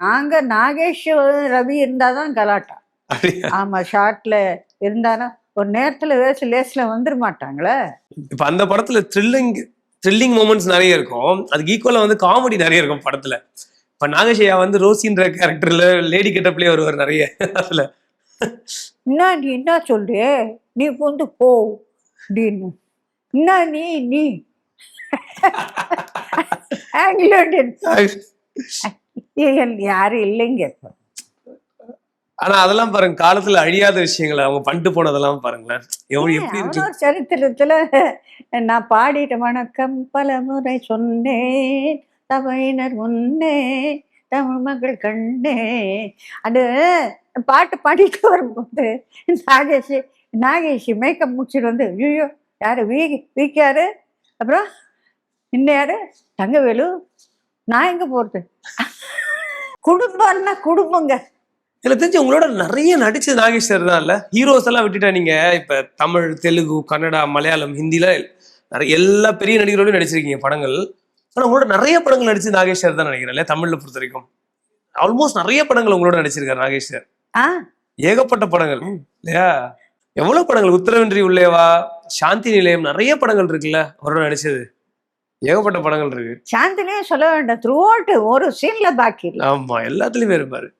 நாங்க நாகேஷ் ரவி இருந்தாதான் கலாட்டா. அப்படியா? ஆமா, ஷார்ட்ல இருந்தானா ஒரு நேரத்துல லேஸ்ல வந்துட மாட்டாங்களே. இப்ப அந்த படத்துல த்ரில்லிங் மூமெண்ட்ஸ் நிறைய இருக்கும். அதுக்கு ஈக்குவலா வந்து காமெடி நிறைய இருக்கும் படத்துல. இப்ப நாகேஷையா வந்து ரோசின்ற கேரக்டர்ல லேடி கெட்டப்லயே வருவார் நிறைய அதுல. என்ன நீ என்ன சொல்ற, நீ வந்து போ அப்படின்னு. என்ன நீ நீ ஆங்கிலோண்டியன் யாரும் இல்லைங்க. ஆனா அதெல்லாம் பாருங்க, காலத்துல அழியாத விஷயங்களை அவங்க பண்ணிட்டு போனதெல்லாம் பாருங்களேன். எப்படி இருக்கு. அவனோட சரித்திரத்துல நான் பாடிட்ட வணக்கம் பல முறை சொன்னேன் சபையினர் முன்னே தமிழ் மக்கள் கண்ணே. அது பாட்டு பாடிட்டு வரும்போது நாகேஷ் நாகேஷ் மேக்கப் முடிச்சுட்டு வந்து ஐயோ யாரு வீக்காரு, அப்புறம் இன்னும் யாரு தங்கவேலு, நான் எங்க போறது. குடும்பம்னா குடும்பங்க. எனக்கு தெரிஞ்சு உங்களோட நிறைய நடிச்சது நாகேஷ் சார் தான் இல்ல? ஹீரோஸ் எல்லாம் விட்டுட்டா நீங்க இப்ப தமிழ், தெலுங்கு, கன்னடா, மலையாளம், ஹிந்தில நிறைய எல்லா பெரிய நடிகரோடையும் நடிச்சிருக்கீங்க படங்கள். ஆனா உங்களோட நிறைய படங்கள் நடிச்சு நாகேஷ் சார் தான் நினைக்கிறேன் இல்லையா? தமிழ்ல பொறுத்த வரைக்கும் ஆல்மோஸ்ட் நிறைய படங்கள் உங்களோட நடிச்சிருக்காரு நாகேஷ் சார். ஏகப்பட்ட படங்கள் இல்லையா? எவ்வளவு படங்கள், உத்தரவின்றி உள்ளேவா, சாந்தி நிலையம், நிறைய படங்கள் இருக்குல்ல அவரோட நடிச்சது. ஏகப்பட்ட படங்கள் இருக்கு. சாந்தினியே சொல்ல வேண்டாம், த்ரூ அவுட் ஒரு சீன்ல பாக்கி. ஆமா, எல்லாத்துலயுமே இருப்பாரு.